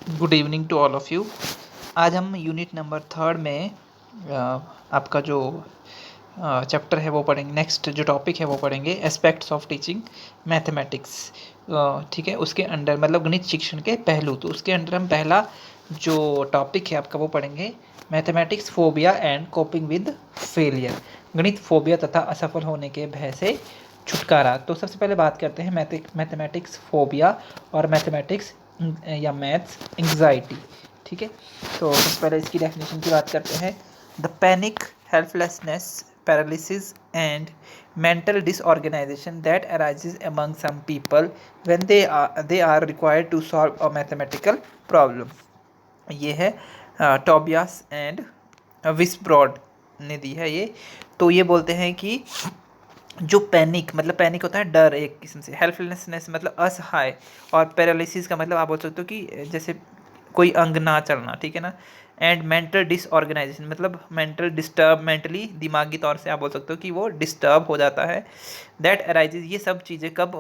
Good evening to all of you. आज हम unit number 3 में आपका जो चैप्टर है वो पढ़ेंगे। नेक्स्ट जो टॉपिक है वो पढ़ेंगे एस्पेक्ट्स ऑफ टीचिंग मैथमेटिक्स। ठीक है, उसके अंडर मतलब गणित शिक्षण के पहलू। तो उसके अंडर हम पहला जो टॉपिक है आपका वो पढ़ेंगे mathematics phobia and coping with failure. गणित फोबिया तथा असफल होने के भय से छुटकारा। तो सबसे पहले बात करते हैं मैथमेटिक्स फोबिया और मैथमेटिक्स या मैथ्स एंग्जाइटी। ठीक है, तो सबसे पहले इसकी डेफिनेशन की बात करते हैं। The panic, helplessness, paralysis and mental disorganization that arises among some people when they are required to solve a mathematical problem। ये है टॉबियास एंड विस्ब्रॉड ने दी है ये। तो ये बोलते हैं कि जो पैनिक मतलब पैनिक होता है डर एक किस्म से, हेल्पलेसनेस मतलब असहाय, और पैरालिसिस का मतलब आप बोल सकते हो कि जैसे कोई अंग ना चलना, ठीक है ना। एंड मेंटल डिसऑर्गेनाइजेशन मतलब मेंटल डिस्टर्ब, मेंटली दिमागी तौर से आप बोल सकते हो कि वो डिस्टर्ब हो जाता है। दैट अराइजेज, ये सब चीज़ें कब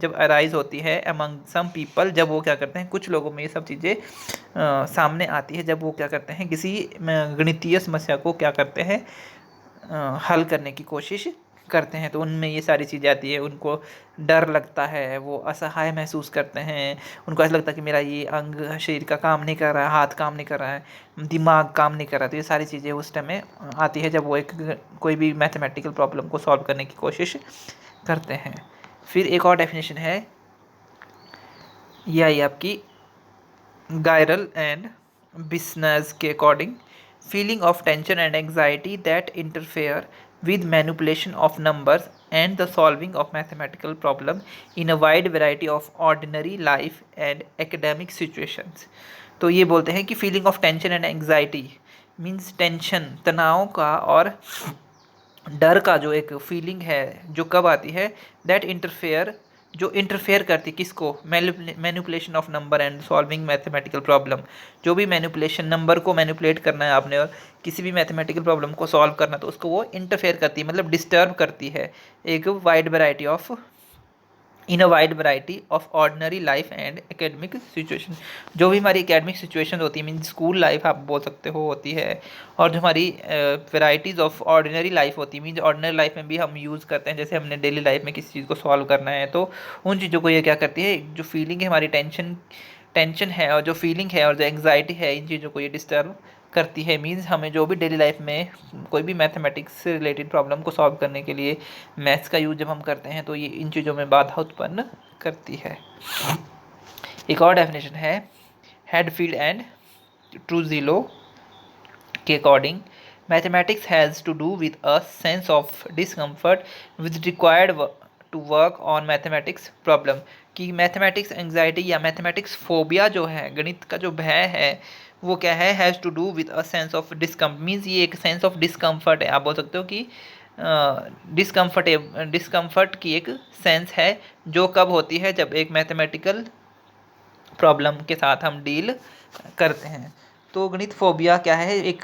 जब अराइज होती है अमंग सम पीपल, जब वो क्या करते हैं कुछ लोगों में ये सब चीज़ें सामने आती है, जब वो क्या करते हैं किसी गणितीय समस्या को क्या करते हैं हल करने की कोशिश करते हैं। तो उनमें ये सारी चीज़ें आती है। उनको डर लगता है, वो असहाय महसूस करते हैं, उनको ऐसा लगता है कि मेरा ये अंग शरीर का काम नहीं कर रहा है, हाथ काम नहीं कर रहा है, दिमाग काम नहीं कर रहा है। तो ये सारी चीज़ें उस टाइम में आती है जब वो एक कोई भी मैथमेटिकल प्रॉब्लम को सॉल्व करने की कोशिश करते हैं। फिर एक और डेफिनेशन है, ये आई आपकी गायरल एंड बिस्नर्स के according, feeling of tension and anxiety that interfere with manipulation of numbers and the solving of mathematical problem in a wide variety of ordinary life and academic situations। तो ये बोलते हैं कि feeling of tension and anxiety means tension, तनाव का और डर का जो एक फीलिंग है जो कब आती है, दैट इंटरफेयर, जो इंटरफेयर करती है किसको, manipulation of number and solving mathematical problem. जो भी मैनिपुलेशन, नंबर को मैनिपुलेट करना है आपने और किसी भी मैथमेटिकल प्रॉब्लम को सॉल्व करना, तो उसको वो इंटरफेयर करती है मतलब डिस्टर्ब करती है एक wide variety of, in a wide variety of ordinary life and academic situation. जो भी हमारी एकेडमिक सिचुएशन होती है, मीन स्कूल लाइफ आप बोल सकते हो होती है, और जो हमारी वेराइटीज़ ऑफ ऑर्डिनरी लाइफ होती है, मीन ऑर्डिनरी लाइफ में भी हम यूज़ करते हैं। जैसे हमने डेली लाइफ में किसी चीज़ को सॉल्व करना है तो उन चीज़ों को ये क्या करती है, जो फीलिंग है हमारी टेंशन है और जो फीलिंग है और जो एंग्जाइटी है, इन चीज़ों को ये डिस्टर्ब करती है। मीन्स हमें जो भी डेली लाइफ में कोई भी मैथमेटिक्स से रिलेटेड प्रॉब्लम को सॉल्व करने के लिए मैथ्स का यूज जब हम करते हैं तो ये इन चीज़ों में बाधा उत्पन्न करती है। एक और डेफिनेशन है हेडफील्ड एंड ट्रूजिलो के according, mathematics has to do with a sense of discomfort with required to work on mathematics problem. कि मैथमेटिक्स एंग्जाइटी या मैथमेटिक्स फोबिया जो है, गणित का जो भय है, वो क्या है, has to do with a sense of discomfort, means ये एक सेंस ऑफ डिस्कम्फर्ट है। आप बोल सकते हो कि डिस्कम्फर्ट की एक सेंस है जो कब होती है, जब एक मैथमेटिकल प्रॉब्लम के साथ हम डील करते हैं। तो गणित फोबिया क्या है, एक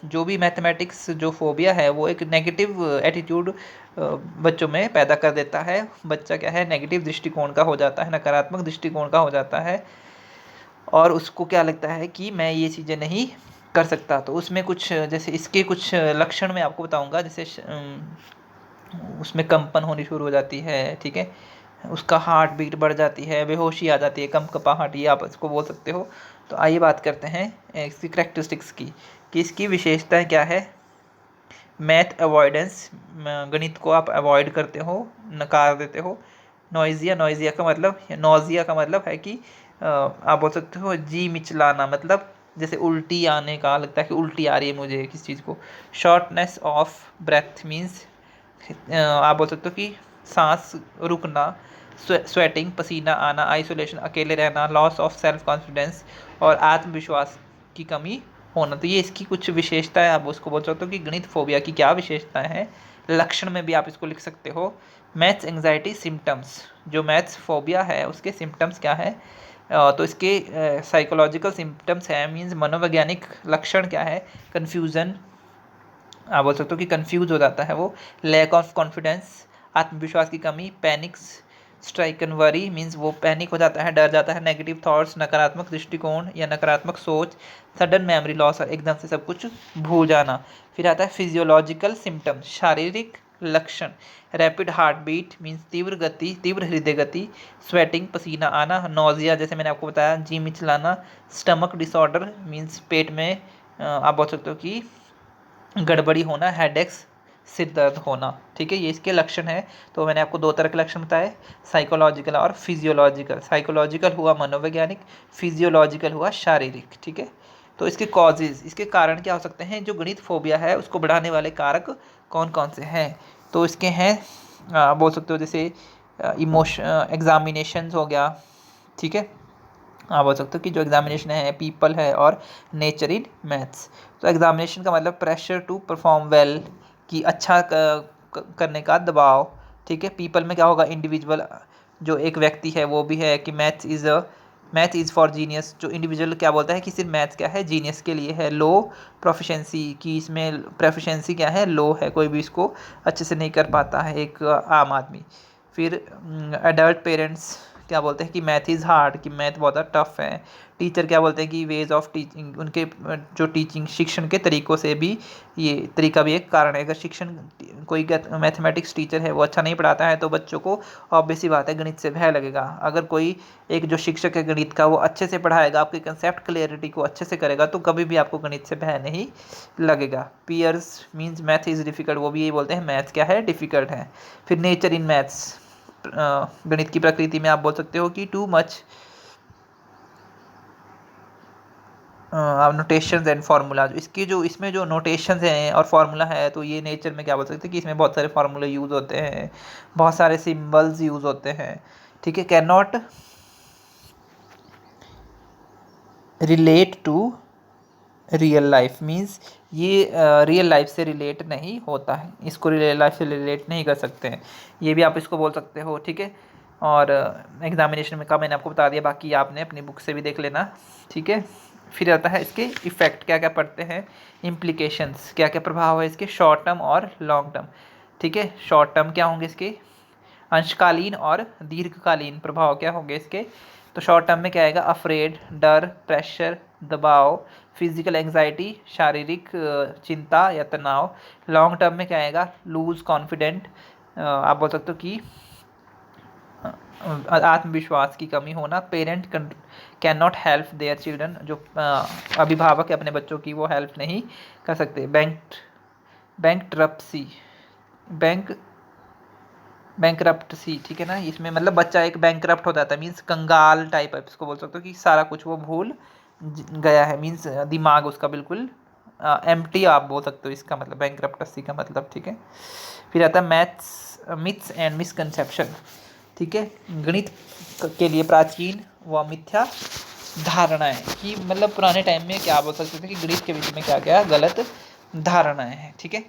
जो भी मैथमेटिक्स जो फोबिया है वो एक नेगेटिव एटीट्यूड बच्चों में पैदा कर देता है। बच्चा क्या है, नेगेटिव दृष्टिकोण का हो जाता है, नकारात्मक दृष्टिकोण का हो जाता है, और उसको क्या लगता है कि मैं ये चीज़ें नहीं कर सकता। तो उसमें कुछ जैसे इसके कुछ लक्षण मैं आपको बताऊंगा। जैसे उसमें कंपन होनी शुरू हो जाती है, ठीक है, उसका हार्ट बीट बढ़ जाती है, बेहोशी आ जाती है, कंपकपाहट, ये आप इसको बोल सकते हो। तो आइए बात करते हैं इसकी करेक्टरिस्टिक्स की, कि इसकी विशेषताएं क्या है। मैथ अवॉइडेंस, गणित को आप अवॉइड करते हो, नकार देते हो। नॉइजिया का मतलब, नोजिया का मतलब है कि आप बोल सकते हो जी मिचलाना, मतलब जैसे उल्टी आने का, लगता है कि उल्टी आ रही है मुझे किसी चीज़ को। शॉर्टनेस ऑफ ब्रेथ मीन्स आप बोल सकते हो कि सांस रुकना। स्वेटिंग, पसीना आना। आइसोलेशन, अकेले रहना। लॉस ऑफ सेल्फ कॉन्फिडेंस, और आत्मविश्वास की कमी होना। तो ये इसकी कुछ विशेषताएं, आप उसको बोल सकते हो कि गणित फोबिया की क्या विशेषताएं हैं। लक्षण में भी आप इसको लिख सकते हो। मैथ्स एंग्जाइटी सिम्टम्स, जो मैथ्स फोबिया है उसके सिम्टम्स क्या है, तो इसके साइकोलॉजिकल सिम्टम्स है, मीन्स मनोवैज्ञानिक लक्षण क्या है। कन्फ्यूज़न, आप बोल सकते हो कि कंफ्यूज हो जाता है वो। लैक ऑफ कॉन्फिडेंस, आत्मविश्वास की कमी। पैनिक्स, स्ट्राइकन वरी मीन्स वो पैनिक हो जाता है, डर जाता है। नेगेटिव थॉट्स नकारात्मक दृष्टिकोण या नकारात्मक सोच। सडन मेमोरी लॉस और एकदम से सब कुछ भूल जाना। फिर आता है फिजियोलॉजिकल सिम्टम्स शारीरिक लक्षण। रैपिड हार्ट बीट मीन्स तीव्र गति, तीव्र हृदय गति। स्वेटिंग पसीना आना। नोजिया जैसे मैंने आपको बताया, जी मिचलाना। स्टमक डिसऑर्डर मीन्स पेट में आप बोल सकते हो कि गड़बड़ी होना। हेडेक्स सिर दर्द होना। ठीक है, ये इसके लक्षण हैं। तो मैंने आपको दो तरह के लक्षण बताए, साइकोलॉजिकल और फिजियोलॉजिकल। साइकोलॉजिकल हुआ मनोवैज्ञानिक, फिजियोलॉजिकल हुआ शारीरिक। ठीक है, तो इसके कॉजेज, इसके कारण क्या हो सकते हैं। जो गणित फोबिया है उसको बढ़ाने वाले कारक कौन कौन से हैं, तो इसके हैं बोल सकते हो जैसे इमोशन, एग्जामिनेशंस हो गया। ठीक है, आप बोल सकते हो कि जो एग्जामिनेशन है पीपल है और नेचर इन मैथ्स। तो एग्जामिनेशन का मतलब प्रेशर टू परफॉर्म वेल, कि अच्छा करने का दबाव। ठीक है, पीपल में क्या होगा, इंडिविजुअल जो एक व्यक्ति है वो भी है कि मैथ इज़ फॉर जीनियस। जो इंडिविजुअल क्या बोलता है कि सिर्फ मैथ्स क्या है, जीनियस के लिए है। लो प्रोफिशेंसी, कि इसमें प्रोफिशेंसी क्या है, लो है, कोई भी इसको अच्छे से नहीं कर पाता है एक आम आदमी। फिर एडल्ट पेरेंट्स क्या बोलते हैं कि मैथ इज़ हार्ड, कि मैथ बहुत टफ है। टीचर क्या बोलते हैं कि वेज ऑफ टीचिंग, उनके जो टीचिंग शिक्षण के तरीक़ों से भी, ये तरीका भी एक कारण है। अगर शिक्षण कोई मैथमेटिक्स टीचर है वो अच्छा नहीं पढ़ाता है तो बच्चों को ऑब्वियस सी बात है गणित से भय लगेगा। अगर कोई एक जो शिक्षक है गणित का वो अच्छे से पढ़ाएगा, आपकी कंसेप्ट क्लियरिटी को अच्छे से करेगा, तो कभी भी आपको गणित से भय नहीं लगेगा। Fears means math is difficult, वो भी यही बोलते हैं मैथ क्या है, डिफ़िकल्ट है। फिर नेचर इन मैथ्स, गणित की प्रकृति में आप बोल सकते हो कि too much notations and formula. इसकी जो इसमें जो नोटेशंस हैं और फार्मूला है, तो ये नेचर में क्या बोल सकते हैं कि इसमें बहुत सारे फार्मूले यूज़ होते हैं, बहुत सारे सिंबल्स यूज़ होते हैं। ठीक है, can not relate to real life means ये रियल लाइफ से रिलेट नहीं होता है, इसको रियल लाइफ से रिलेट नहीं कर सकते हैं, ये भी आप इसको बोल सकते हो। ठीक है, और एग्जामिनेशन में का मैंने आपको बता दिया, बाकी आपने अपनी बुक से भी देख लेना। ठीक है, फिर आता है इसके इफ़ेक्ट, क्या क्या पढ़ते हैं, इम्प्लीकेशंस, क्या क्या प्रभाव है इसके शॉर्ट टर्म और लॉन्ग टर्म। ठीक है, शॉर्ट टर्म क्या होंगे इसके, अंशकालीन और दीर्घकालीन प्रभाव क्या होंगे इसके। तो शॉर्ट टर्म में क्या आएगा, अफ्रेड डर, प्रेशर दबाव, फिजिकल एंग्जाइटी शारीरिक चिंता या तनाव। लॉन्ग टर्म में क्या आएगा, लूज कॉन्फिडेंट, आप बोल सकते हो कि आत्मविश्वास की कमी होना। Parent can not help their children, जो अभिभावक है अपने बच्चों की वो हेल्प नहीं कर सकते। बैंकरप्टसी, ठीक है ना, इसमें मतलब बच्चा एक बैंकरप्ट हो जाता है, मीन्स कंगाल टाइप है, इसको बोल सकते हो कि सारा कुछ वो भूल गया है, मीन्स दिमाग उसका बिल्कुल एम्प्टी आप बोल सकते हो, इसका मतलब बैंकरप्टसी का मतलब। ठीक है, फिर आता है मिथ्स एंड मिसकंसेप्शन। ठीक है, गणित के लिए प्राचीन व मिथ्या धारणाएं, कि मतलब पुराने टाइम में क्या बोल सकते थे कि गणित के विषय में क्या क्या गलत धारणाएं हैं। ठीक है,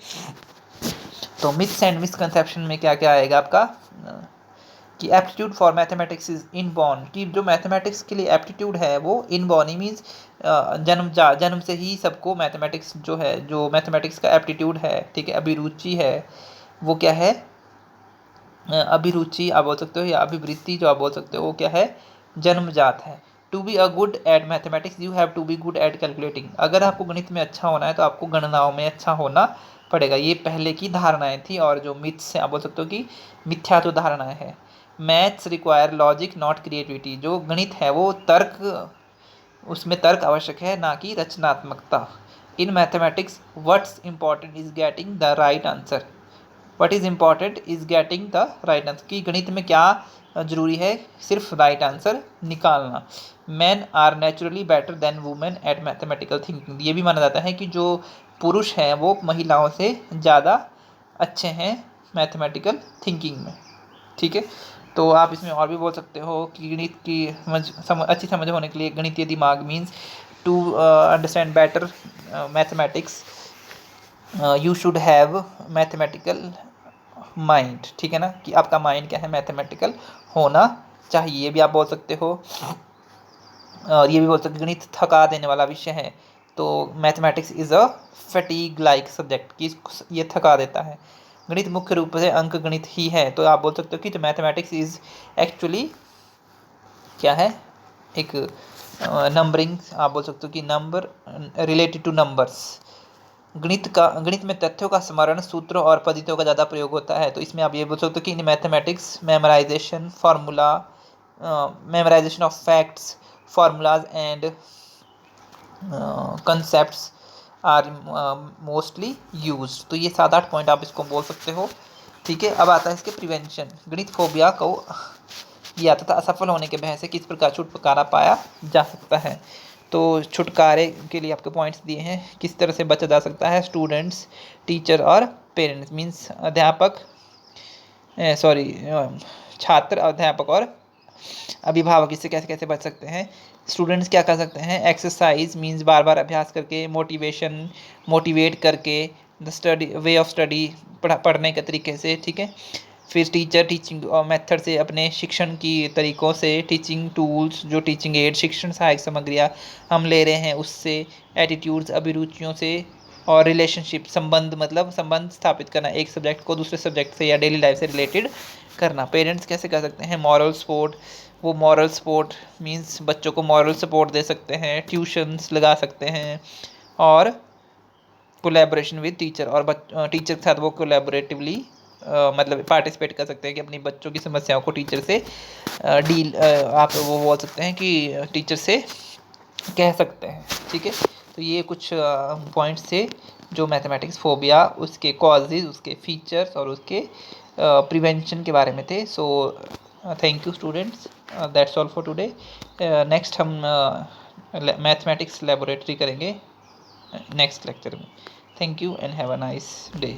तो मिथ्स एंड मिसकंसेप्शन में क्या क्या आएगा आपका, कि aptitude for mathematics is inborn, कि जो मैथमेटिक्स के लिए एप्टीट्यूड है वो इनबॉर्न ही मीन्स जन्म से ही सबको मैथमेटिक्स जो है, जो मैथमेटिक्स का एप्टीट्यूड है, ठीक है, अभिरुचि है, वो क्या है, अभिरुचि आप बोल सकते हो या अभिवृत्ति जो आप बोल सकते हो वो क्या है, जन्मजात है। To be a good at mathematics you have to be good at calculating, अगर आपको गणित में अच्छा होना है तो आपको गणनाओं में अच्छा होना पड़ेगा। ये पहले की धारणाएं थी, और जो मिथ्स हैं आप बोल सकते हो कि मिथ्या तो धारणाएं हैं। Maths require logic not creativity, जो गणित है वो उसमें तर्क आवश्यक है, ना कि रचनात्मकता। In mathematics what's important is getting the right answer, what is important is getting the right answer, कि गणित में क्या जरूरी है, सिर्फ राइट आंसर निकालना। Man are naturally better than women at mathematical thinking, ये भी माना जाता है कि जो पुरुष हैं वो महिलाओं से ज़्यादा अच्छे हैं मैथमेटिकल थिंकिंग में। ठीक है, तो आप इसमें और भी बोल सकते हो कि गणित की अच्छी समझ होने के लिए गणितीय दिमाग means to understand better mathematics you should have mathematical mind. ठीक है ना, कि आपका माइंड क्या है, मैथमेटिकल होना चाहिए, ये भी आप बोल सकते हो। और ये भी बोल सकते हो गणित थका देने वाला विषय है, तो mathematics is a fatigue like subject, कि ये थका देता है। गणित मुख्य रूप से अंक गणित ही है, तो आप बोल सकते हो कि द मैथमेटिक्स इज एक्चुअली क्या है, एक नंबरिंग, आप बोल सकते हो कि नंबर रिलेटेड टू नंबर्स। गणित में तथ्यों का स्मरण, सूत्रों और पद्धतियों का ज़्यादा प्रयोग होता है, तो इसमें आप ये बोल सकते हो कि in mathematics memorisation formula, memorisation of facts, formulas and concepts are mostly use. तो ये 7-8 पॉइंट आप इसको बोल सकते हो। ठीक है, अब आता है इसके प्रिवेंशन। गणित फोबिया को या तथा असफल होने के भय से किस प्रकार छुटकारा पाया जा सकता है। तो छुटकारे के लिए आपके पॉइंट्स दिए हैं, किस तरह से बचा जा सकता है। स्टूडेंट्स, टीचर और पेरेंट्स, मीन्स अध्यापक, छात्र, अध्यापक और अभिभावक इससे कैसे कैसे बच सकते हैं। स्टूडेंट्स क्या कर सकते हैं, एक्सरसाइज मीन्स बार बार अभ्यास करके, मोटिवेट करके, the study way of study, पढ़ने के तरीके से। ठीक है, फिर टीचर टीचिंग मेथड से, अपने शिक्षण की तरीक़ों से, टीचिंग टूल्स जो टीचिंग एड, शिक्षण सहायक सामग्रियाँ हम ले रहे हैं उससे, एटीट्यूड्स अभिरुचियों से, और रिलेशनशिप संबंध, मतलब संबंध स्थापित करना एक सब्जेक्ट को दूसरे सब्जेक्ट से या डेली लाइफ से रिलेटेड करना। पेरेंट्स कैसे कर सकते हैं, मॉरल सपोर्ट, वो मॉरल सपोर्ट मीन्स बच्चों को मॉरल सपोर्ट दे सकते हैं, ट्यूशन्स लगा सकते हैं, और कोलैबोरेशन विद टीचर, और टीचर के साथ वो कोलैबोरेटिवली मतलब पार्टिसिपेट कर सकते हैं कि अपनी बच्चों की समस्याओं को टीचर से आप वो बोल सकते हैं कि टीचर से कह सकते हैं। ठीक है, तो ये कुछ पॉइंट्स थे जो मैथमेटिक्स फोबिया, उसके कॉजेज, उसके फीचर्स और उसके प्रिवेंशन के बारे में थे। So thank you students, that's all for today. Next हम मैथमेटिक्स लेबोरेटरी करेंगे नेक्स्ट लेक्चर में। Thank you and have a nice day.